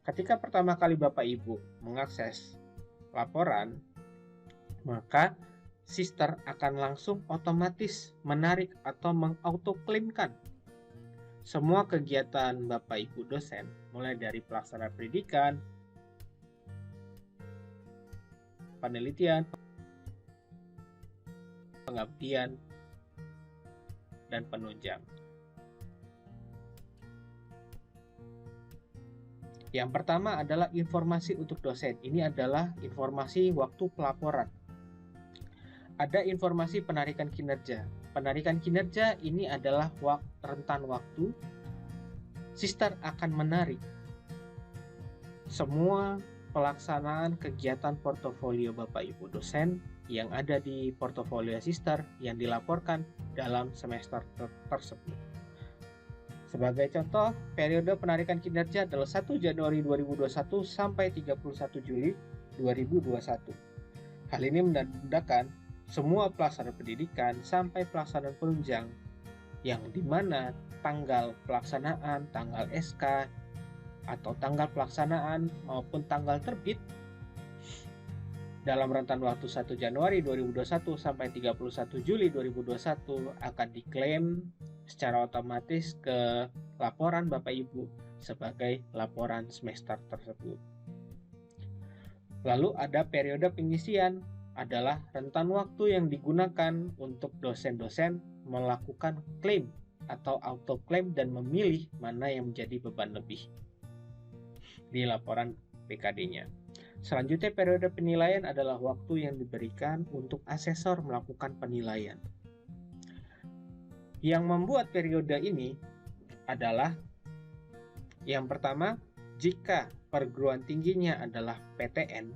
Ketika pertama kali Bapak Ibu mengakses laporan, maka sister akan langsung otomatis menarik atau mengautoklaimkan semua kegiatan Bapak Ibu dosen, mulai dari pelaksanaan pendidikan, penelitian, pengabdian, dan penunjang. Yang pertama adalah informasi untuk dosen. Ini adalah informasi waktu pelaporan. Ada informasi penarikan kinerja. Penarikan kinerja ini adalah rentan waktu. Sister akan menarik semua pelaksanaan kegiatan portofolio Bapak Ibu dosen yang ada di portofolio sister yang dilaporkan dalam semester tersebut. Sebagai contoh, periode penarikan kinerja adalah 1 Januari 2021 sampai 31 Juli 2021. Hal ini menandakan semua pelaksanaan pendidikan sampai pelaksanaan penunjang yang dimana tanggal pelaksanaan, tanggal SK, atau tanggal pelaksanaan maupun tanggal terbit dalam rentan waktu 1 Januari 2021 sampai 31 Juli 2021 akan diklaim secara otomatis ke laporan Bapak Ibu sebagai laporan semester tersebut. Lalu ada periode pengisian, adalah rentan waktu yang digunakan untuk dosen-dosen melakukan klaim atau auto-klaim dan memilih mana yang menjadi beban lebih di laporan PKD-nya. Selanjutnya, periode penilaian adalah waktu yang diberikan untuk asesor melakukan penilaian. Yang membuat periode ini adalah yang pertama, jika perguruan tingginya adalah PTN,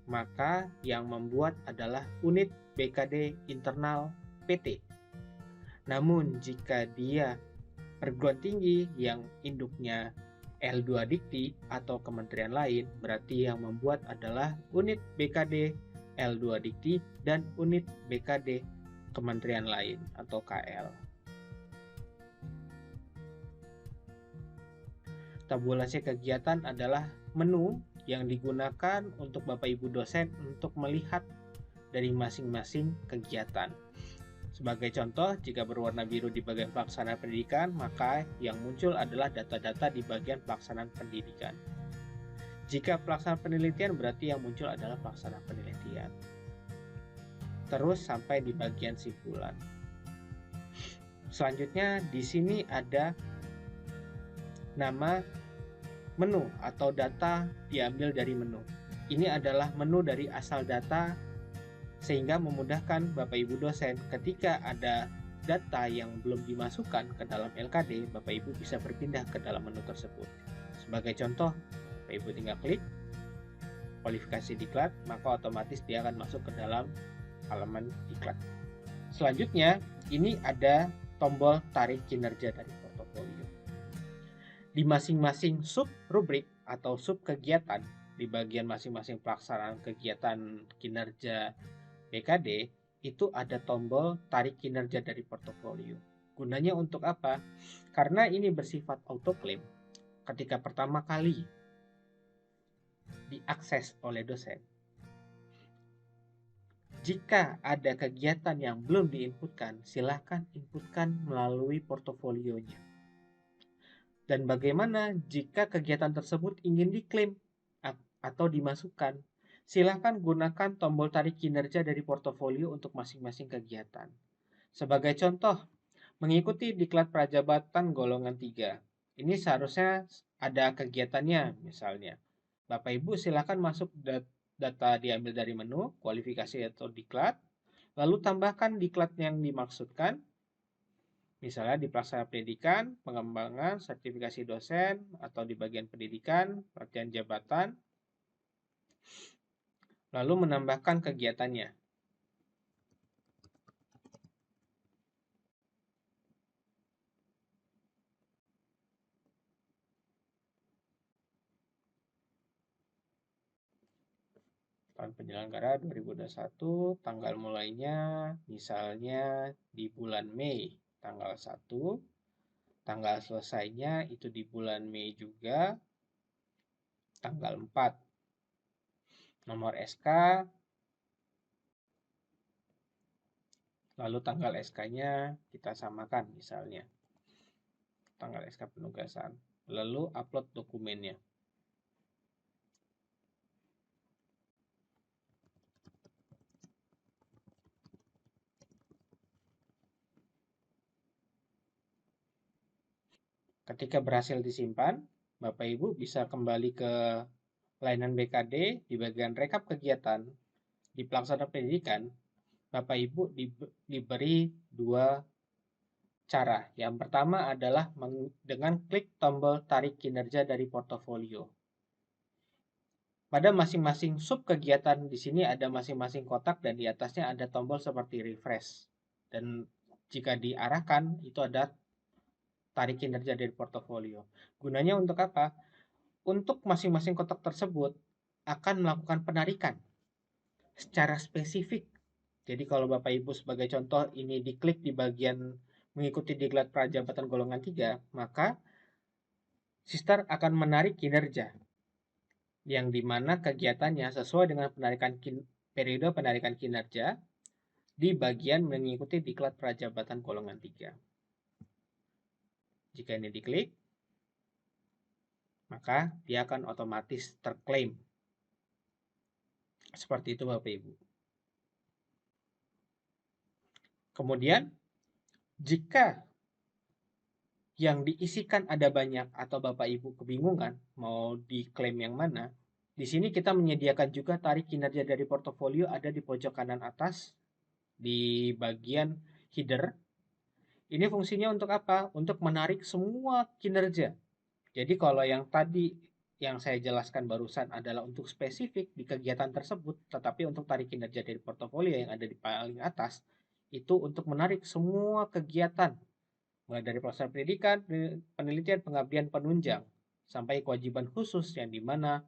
maka yang membuat adalah unit BKD internal PT. Namun jika dia perguruan tinggi yang induknya L2 Dikti atau kementerian lain, berarti yang membuat adalah unit BKD L2 Dikti dan unit BKD kementerian lain atau KL. Tabulasi kegiatan adalah menu yang digunakan untuk Bapak Ibu dosen untuk melihat dari masing-masing kegiatan. Sebagai contoh, jika berwarna biru di bagian pelaksanaan pendidikan, maka yang muncul adalah data-data di bagian pelaksanaan pendidikan. Jika pelaksanaan penelitian, berarti yang muncul adalah pelaksanaan penelitian. Terus sampai di bagian simpulan. Selanjutnya, di sini ada nama menu atau data diambil dari menu. Ini adalah menu dari asal data sehingga memudahkan Bapak Ibu dosen ketika ada data yang belum dimasukkan ke dalam LKD, Bapak Ibu bisa berpindah ke dalam menu tersebut. Sebagai contoh, Bapak Ibu tinggal klik kualifikasi diklat, maka otomatis dia akan masuk ke dalam halaman diklat. Selanjutnya, ini ada tombol tarik kinerja dari portofolio. Di masing-masing sub rubrik atau sub kegiatan, di bagian masing-masing pelaksanaan kegiatan kinerja BKD, itu ada tombol tarik kinerja dari portofolio. Gunanya untuk apa? Karena ini bersifat autoclaim. Ketika pertama kali diakses oleh dosen, jika ada kegiatan yang belum diinputkan, silakan inputkan melalui portofolionya. Dan bagaimana jika kegiatan tersebut ingin diklaim atau dimasukkan? Silakan gunakan tombol tarik kinerja dari portofolio untuk masing-masing kegiatan. Sebagai contoh, mengikuti diklat prajabatan golongan 3. Ini seharusnya ada kegiatannya, misalnya. Bapak Ibu silakan masuk data diambil dari menu, kualifikasi atau diklat, lalu tambahkan diklat yang dimaksudkan, misalnya di pelaksanaan pendidikan, pengembangan, sertifikasi dosen, atau di bagian pendidikan, pelatihan jabatan, lalu menambahkan kegiatannya. Tahun penyelenggara 2021, tanggal mulainya misalnya di bulan Mei, tanggal 1, tanggal selesainya itu di bulan Mei juga, tanggal 4. Nomor SK, lalu tanggal SK-nya kita samakan misalnya. Tanggal SK penugasan. Lalu upload dokumennya. Ketika berhasil disimpan, Bapak Ibu bisa kembali ke layanan BKD di bagian rekap kegiatan di pelaksana pendidikan. Bapak Ibu diberi dua cara. Yang pertama adalah dengan klik tombol tarik kinerja dari portofolio. Pada masing-masing sub kegiatan di sini ada masing-masing kotak dan di atasnya ada tombol seperti refresh. Dan jika diarahkan itu ada tarik kinerja dari portofolio. Gunanya untuk apa? Untuk masing-masing kotak tersebut akan melakukan penarikan secara spesifik. Jadi kalau Bapak Ibu sebagai contoh ini diklik di bagian mengikuti diklat prajabatan golongan 3, maka Sister akan menarik kinerja yang dimana kegiatannya sesuai dengan periode penarikan kinerja di bagian mengikuti diklat prajabatan golongan 3. Jika ini diklik, maka dia akan otomatis terklaim. Seperti itu Bapak Ibu. Kemudian, jika yang diisikan ada banyak atau Bapak Ibu kebingungan mau diklaim yang mana, di sini kita menyediakan juga tarik kinerja dari portofolio ada di pojok kanan atas di bagian header. Ini fungsinya untuk apa? Untuk menarik semua kinerja. Jadi kalau yang tadi yang saya jelaskan barusan adalah untuk spesifik di kegiatan tersebut, tetapi untuk tarik kinerja dari portofolio yang ada di paling atas, itu untuk menarik semua kegiatan, mulai dari proses pendidikan, penelitian, pengabdian, penunjang, sampai kewajiban khusus yang dimana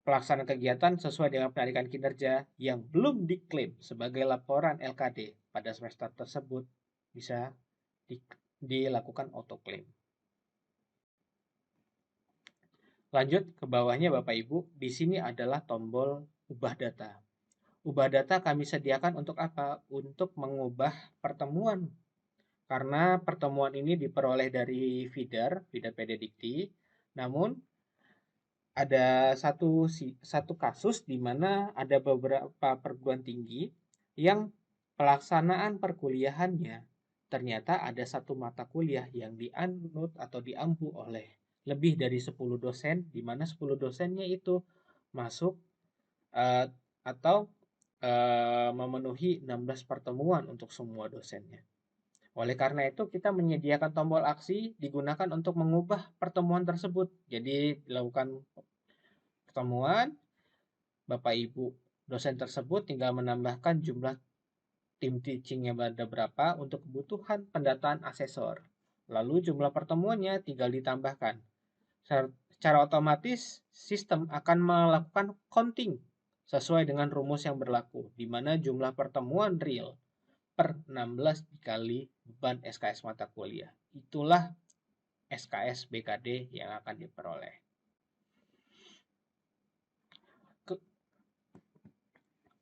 pelaksanaan kegiatan sesuai dengan penarikan kinerja yang belum diklaim sebagai laporan LKD pada semester tersebut bisa dilakukan autoclaim. Lanjut ke bawahnya Bapak Ibu, di sini adalah tombol ubah data. Ubah data kami sediakan untuk apa? Untuk mengubah pertemuan. Karena pertemuan ini diperoleh dari feeder PD Dikti, namun ada satu kasus di mana ada beberapa perguruan tinggi yang pelaksanaan perkuliahannya ternyata ada satu mata kuliah yang dianut atau diampu oleh lebih dari 10 dosen, di mana 10 dosennya itu masuk atau memenuhi 16 pertemuan untuk semua dosennya. Oleh karena itu, kita menyediakan tombol aksi digunakan untuk mengubah pertemuan tersebut. Jadi, dilakukan pertemuan, Bapak Ibu dosen tersebut tinggal menambahkan jumlah tim teachingnya ada berapa untuk kebutuhan pendataan asesor. Lalu jumlah pertemuannya tinggal ditambahkan. Secara otomatis, sistem akan melakukan counting sesuai dengan rumus yang berlaku, di mana jumlah pertemuan real per 16 dikali beban SKS mata kuliah. Itulah SKS BKD yang akan diperoleh.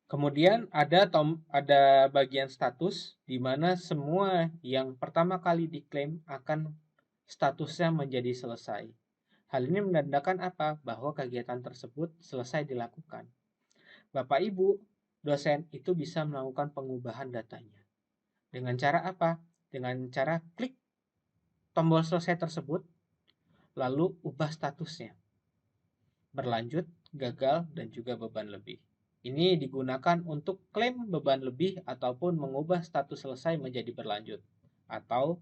Kemudian ada bagian status di mana semua yang pertama kali diklaim akan statusnya menjadi selesai. Hal ini menandakan apa? Bahwa kegiatan tersebut selesai dilakukan. Bapak Ibu dosen itu bisa melakukan pengubahan datanya. Dengan cara apa? Dengan cara klik tombol selesai tersebut, lalu ubah statusnya. Berlanjut, gagal, dan juga beban lebih. Ini digunakan untuk klaim beban lebih ataupun mengubah status selesai menjadi berlanjut. Atau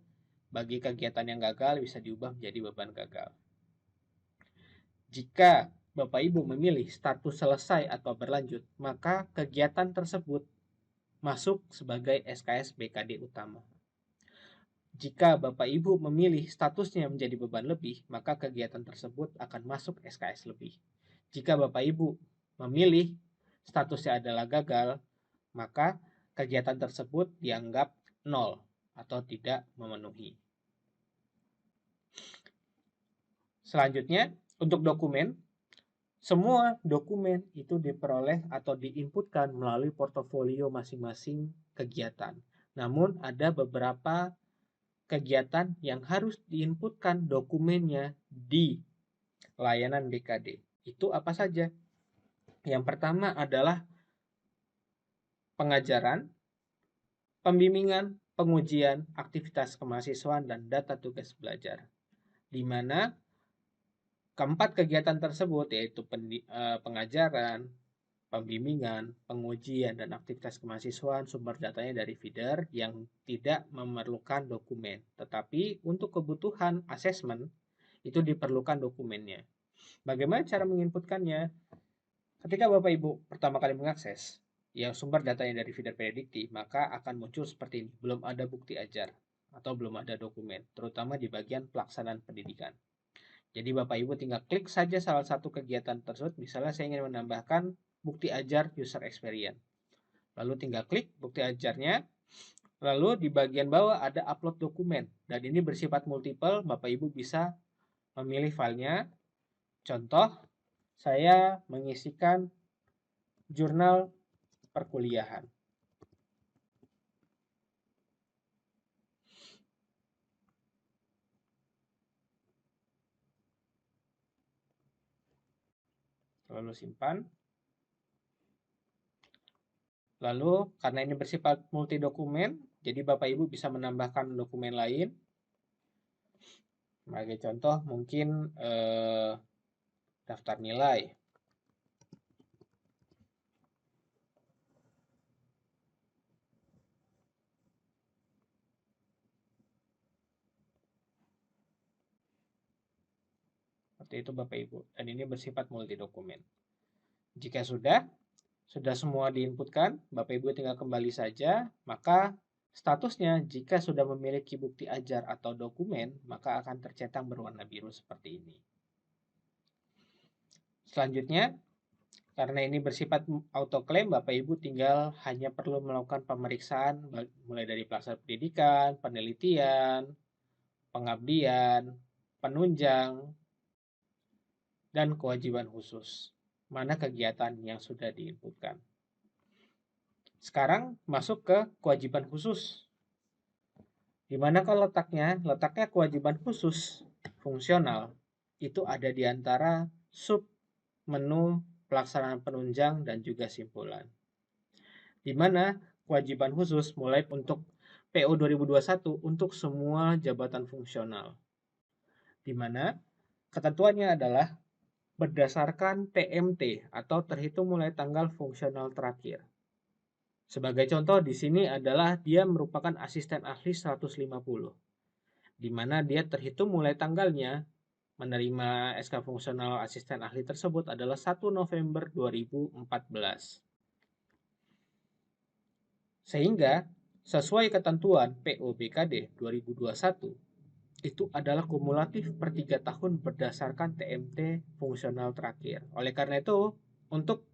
bagi kegiatan yang gagal bisa diubah menjadi beban gagal. Jika Bapak Ibu memilih status selesai atau berlanjut, maka kegiatan tersebut masuk sebagai SKS BKD utama. Jika Bapak Ibu memilih statusnya menjadi beban lebih, maka kegiatan tersebut akan masuk SKS lebih. Jika Bapak Ibu memilih statusnya adalah gagal, maka kegiatan tersebut dianggap nol atau tidak memenuhi. Selanjutnya, untuk dokumen, semua dokumen itu diperoleh atau diinputkan melalui portofolio masing-masing kegiatan. Namun ada beberapa kegiatan yang harus diinputkan dokumennya di layanan BKD. Itu apa saja? Yang pertama adalah pengajaran, pembimbingan, pengujian, aktivitas kemahasiswaan, dan data tugas belajar. Di mana keempat kegiatan tersebut yaitu pengajaran, pembimbingan, pengujian, dan aktivitas kemahasiswaan sumber datanya dari feeder yang tidak memerlukan dokumen. Tetapi untuk kebutuhan asesmen itu diperlukan dokumennya. Bagaimana cara menginputkannya? Ketika Bapak Ibu pertama kali mengakses yang sumber datanya dari feeder predikti, maka akan muncul seperti ini. Belum ada bukti ajar atau belum ada dokumen, terutama di bagian pelaksanaan pendidikan. Jadi Bapak Ibu tinggal klik saja salah satu kegiatan tersebut. Misalnya saya ingin menambahkan bukti ajar user experience. Lalu tinggal klik bukti ajarnya. Lalu di bagian bawah ada upload dokumen. Dan ini bersifat multiple. Bapak Ibu bisa memilih filenya. Contoh, saya mengisikan jurnal perkuliahan. Lalu simpan. Lalu karena ini bersifat multi dokumen, jadi Bapak Ibu bisa menambahkan dokumen lain. Sebagai contoh mungkin daftar nilai. Seperti itu Bapak Ibu. Dan ini bersifat multi dokumen. Jika sudah semua diinputkan, Bapak Ibu tinggal kembali saja, maka statusnya jika sudah memiliki bukti ajar atau dokumen, maka akan tercetak berwarna biru seperti ini. Selanjutnya, karena ini bersifat autoklaim, Bapak Ibu tinggal hanya perlu melakukan pemeriksaan mulai dari pelaksanaan pendidikan, penelitian, pengabdian, penunjang, dan kewajiban khusus. Mana kegiatan yang sudah diinputkan. Sekarang masuk ke kewajiban khusus. Di mana kalau letaknya? Letaknya kewajiban khusus fungsional itu ada di antara sub menu pelaksanaan penunjang dan juga simpulan. Di mana kewajiban khusus mulai untuk PO 2021 untuk semua jabatan fungsional. Di mana ketentuannya adalah berdasarkan TMT atau terhitung mulai tanggal fungsional terakhir. Sebagai contoh di sini adalah dia merupakan asisten ahli 150, di mana dia terhitung mulai tanggalnya menerima SK fungsional asisten ahli tersebut adalah 1 November 2014. Sehingga sesuai ketentuan PO BKD 2021 itu adalah kumulatif per 3 tahun berdasarkan TMT fungsional terakhir. Oleh karena itu, untuk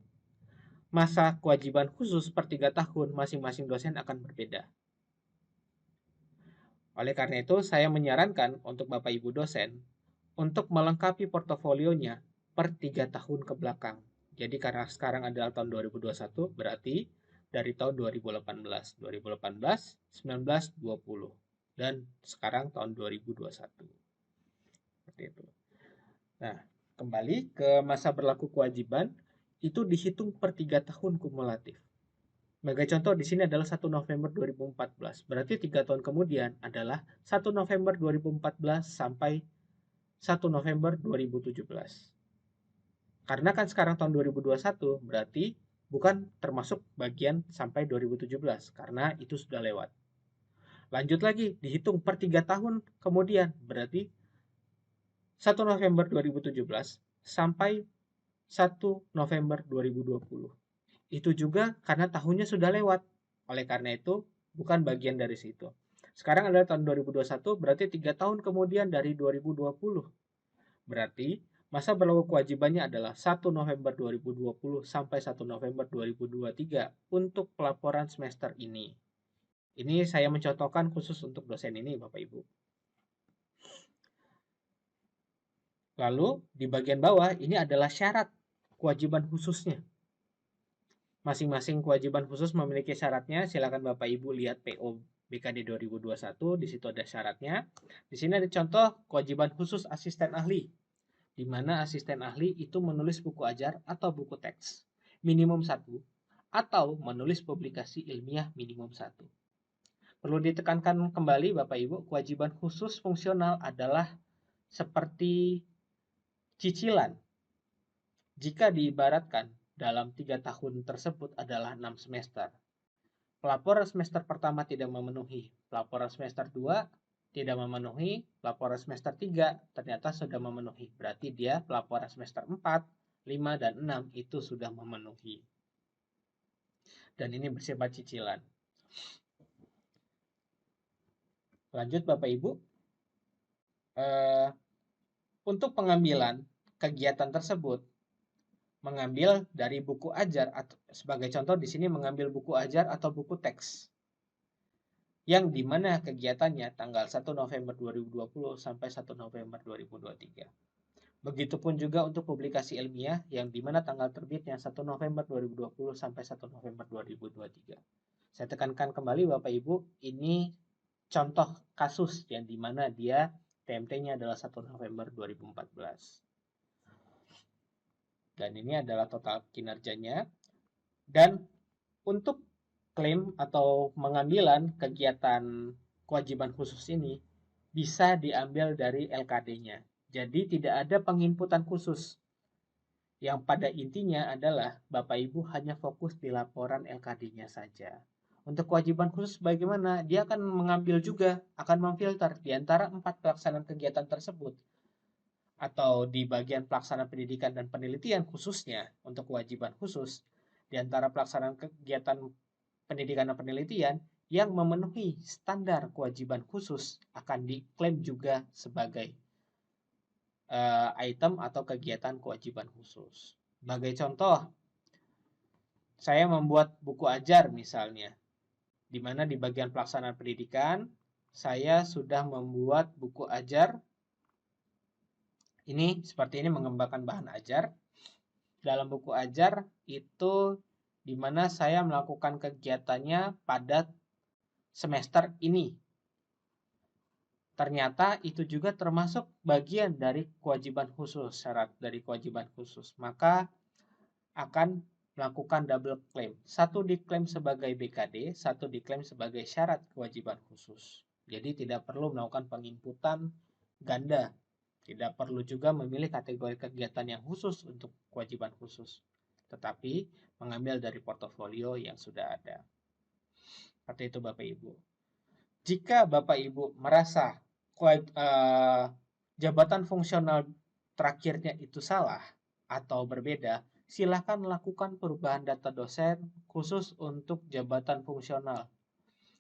masa kewajiban khusus per 3 tahun masing-masing dosen akan berbeda. Oleh karena itu, saya menyarankan untuk Bapak Ibu dosen untuk melengkapi portofolionya per 3 tahun ke belakang. Jadi karena sekarang adalah tahun 2021, berarti dari tahun 2018, 19, 20, dan sekarang tahun 2021. Seperti itu. Nah, kembali ke masa berlaku kewajiban, itu dihitung per 3 tahun kumulatif. Sebagai contoh di sini adalah 1 November 2014. Berarti 3 tahun kemudian adalah 1 November 2014 sampai 1 November 2017. Karena kan sekarang tahun 2021, berarti bukan termasuk bagian sampai 2017 karena itu sudah lewat. Lanjut lagi, dihitung per 3 tahun kemudian, berarti 1 November 2017 sampai 1 November 2020. Itu juga karena tahunnya sudah lewat. Oleh karena itu, bukan bagian dari situ. Sekarang adalah tahun 2021, berarti 3 tahun kemudian dari 2020. Berarti masa berlaku kewajibannya adalah 1 November 2020 sampai 1 November 2023 untuk pelaporan semester ini. Ini saya mencontohkan khusus untuk dosen ini, Bapak Ibu. Lalu di bagian bawah ini adalah syarat kewajiban khususnya. Masing-masing kewajiban khusus memiliki syaratnya. Silakan Bapak Ibu lihat PO BKD 2021, di situ ada syaratnya. Di sini ada contoh kewajiban khusus asisten ahli, di mana asisten ahli itu menulis buku ajar atau buku teks minimum 1 atau menulis publikasi ilmiah minimum 1. Perlu ditekankan kembali Bapak Ibu, kewajiban khusus fungsional adalah seperti cicilan. Jika diibaratkan dalam 3 tahun tersebut adalah 6 semester. Pelapor semester pertama tidak memenuhi, pelapor semester 2 tidak memenuhi, pelapor semester 3 ternyata sudah memenuhi. Berarti dia pelapor semester 4, 5, dan 6 itu sudah memenuhi. Dan ini bersifat cicilan. Lanjut Bapak Ibu. Untuk pengambilan kegiatan tersebut, mengambil dari buku ajar, atau sebagai contoh di sini mengambil buku ajar atau buku teks, yang dimana kegiatannya tanggal 1 November 2020 sampai 1 November 2023. Begitupun juga untuk publikasi ilmiah yang dimana tanggal terbitnya 1 November 2020 sampai 1 November 2023. Saya tekankan kembali Bapak Ibu, ini contoh kasus yang dimana dia TMT-nya adalah 1 November 2014. Dan ini adalah total kinerjanya. Dan untuk klaim atau pengambilan kegiatan kewajiban khusus ini bisa diambil dari LKD-nya. Jadi tidak ada penginputan khusus. Yang pada intinya adalah Bapak Ibu hanya fokus di laporan LKD-nya saja. Untuk kewajiban khusus bagaimana? Dia akan mengambil juga, akan memfilter di antara 4 pelaksanaan kegiatan tersebut. Atau di bagian pelaksanaan pendidikan dan penelitian khususnya untuk kewajiban khusus, di antara pelaksanaan kegiatan pendidikan dan penelitian yang memenuhi standar kewajiban khusus akan diklaim juga sebagai item atau kegiatan kewajiban khusus. Sebagai contoh, saya membuat buku ajar misalnya, di mana di bagian pelaksanaan pendidikan saya sudah membuat buku ajar. Ini seperti ini mengembangkan bahan ajar. Dalam buku ajar itu di mana saya melakukan kegiatannya pada semester ini. Ternyata itu juga termasuk bagian dari kewajiban khusus, syarat dari kewajiban khusus. Maka akan melakukan double claim. Satu diklaim sebagai BKD, satu diklaim sebagai syarat kewajiban khusus. Jadi tidak perlu melakukan penginputan ganda. Tidak perlu juga memilih kategori kegiatan yang khusus untuk kewajiban khusus, tetapi mengambil dari portofolio yang sudah ada. Seperti itu Bapak Ibu. Jika Bapak Ibu merasa jabatan fungsional terakhirnya itu salah atau berbeda, silakan lakukan perubahan data dosen khusus untuk jabatan fungsional.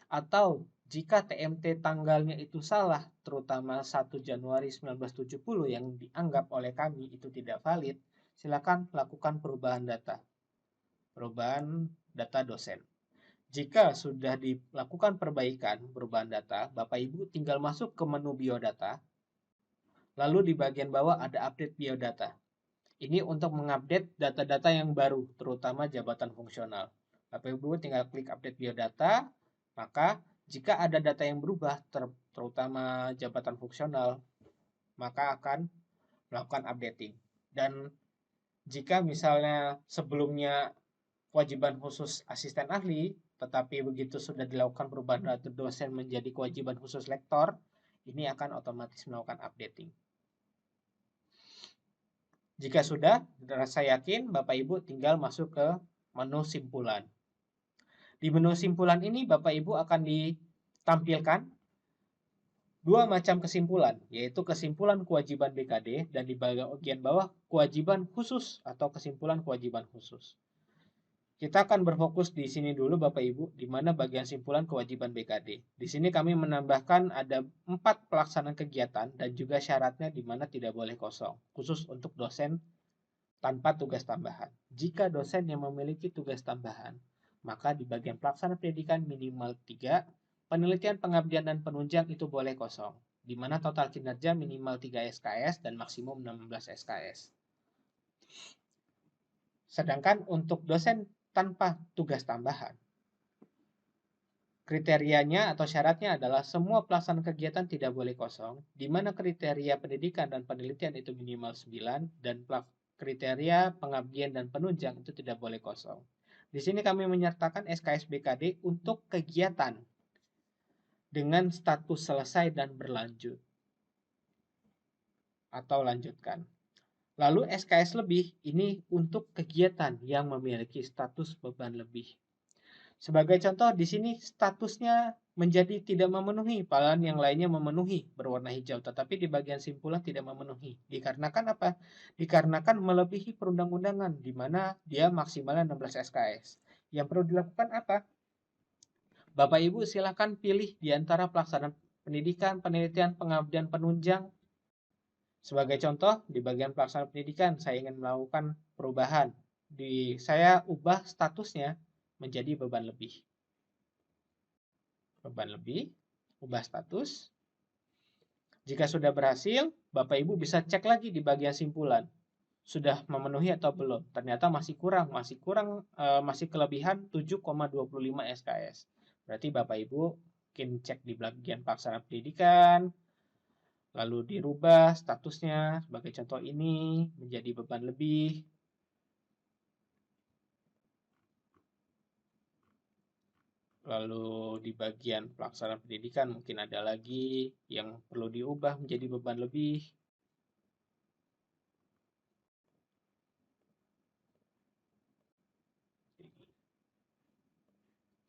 Atau jika TMT tanggalnya itu salah, terutama 1 Januari 1970 yang dianggap oleh kami itu tidak valid, silakan lakukan perubahan data. Perubahan data dosen. Jika sudah dilakukan perubahan data, Bapak Ibu tinggal masuk ke menu biodata, lalu di bagian bawah ada update biodata. Ini untuk mengupdate data-data yang baru, terutama jabatan fungsional. Bapak Ibu tinggal klik update biodata, maka jika ada data yang berubah, terutama jabatan fungsional, maka akan melakukan updating. Dan jika misalnya sebelumnya kewajiban khusus asisten ahli, tetapi begitu sudah dilakukan perubahan data dosen menjadi kewajiban khusus lektor, ini akan otomatis melakukan updating. Jika sudah, saya yakin Bapak Ibu tinggal masuk ke menu simpulan. Di menu simpulan ini Bapak Ibu akan ditampilkan dua macam kesimpulan, yaitu kesimpulan kewajiban BKD dan di bagian bawah kewajiban khusus atau kesimpulan kewajiban khusus. Kita akan berfokus di sini dulu Bapak Ibu, di mana bagian simpulan kewajiban BKD. Di sini kami menambahkan ada 4 pelaksanaan kegiatan dan juga syaratnya di mana tidak boleh kosong, khusus untuk dosen tanpa tugas tambahan. Jika dosen yang memiliki tugas tambahan, maka di bagian pelaksanaan pendidikan minimal 3, penelitian, pengabdian, dan penunjang itu boleh kosong. di mana total kinerja minimal 3 SKS dan maksimum 16 SKS. Sedangkan untuk dosen tanpa tugas tambahan, kriterianya atau syaratnya adalah semua pelaksanaan kegiatan tidak boleh kosong, di mana kriteria pendidikan dan penelitian itu minimal 9, dan kriteria pengabdian dan penunjang itu tidak boleh kosong. Di sini kami menyertakan SKS BKD untuk kegiatan dengan status selesai dan berlanjut atau lanjutkan. Lalu SKS lebih ini untuk kegiatan yang memiliki status beban lebih. Sebagai contoh, di sini statusnya menjadi tidak memenuhi, padahal yang lainnya memenuhi berwarna hijau, tetapi di bagian simpulan tidak memenuhi. Dikarenakan apa? Dikarenakan melebihi perundang-undangan, di mana dia maksimalnya 16 SKS. Yang perlu dilakukan apa? Bapak Ibu silakan pilih di antara pelaksanaan pendidikan, penelitian, pengabdian, penunjang. Sebagai contoh, di bagian pelaksanaan pendidikan, saya ingin melakukan perubahan. Saya ubah statusnya menjadi beban lebih. Beban lebih, ubah status. Jika sudah berhasil, Bapak Ibu bisa cek lagi di bagian simpulan. Sudah memenuhi atau belum? Ternyata masih kurang, masih kelebihan 7,25 SKS. Berarti Bapak Ibu mungkin cek di bagian pelaksanaan pendidikan, lalu dirubah statusnya sebagai contoh ini menjadi beban lebih. Lalu di bagian pelaksanaan pendidikan mungkin ada lagi yang perlu diubah menjadi beban lebih.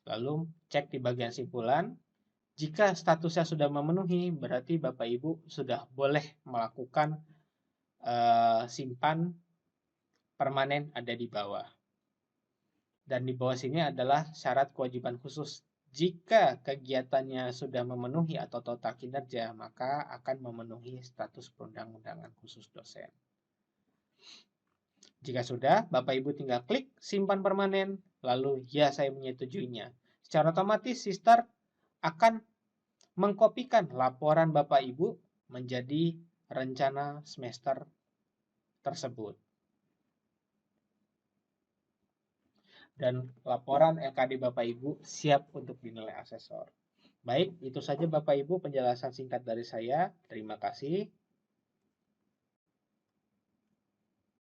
Lalu cek di bagian simpulan. Jika statusnya sudah memenuhi, berarti Bapak Ibu sudah boleh melakukan simpan permanen ada di bawah. Dan di bawah sini adalah syarat kewajiban khusus. Jika kegiatannya sudah memenuhi atau total kinerja, maka akan memenuhi status perundang-undangan khusus dosen. Jika sudah, Bapak Ibu tinggal klik simpan permanen, lalu ya saya menyetujuinya. Secara otomatis Sister akan mengkopikan laporan Bapak Ibu menjadi rencana semester tersebut. Dan laporan LKD Bapak Ibu siap untuk dinilai asesor. Baik, itu saja Bapak Ibu penjelasan singkat dari saya. Terima kasih.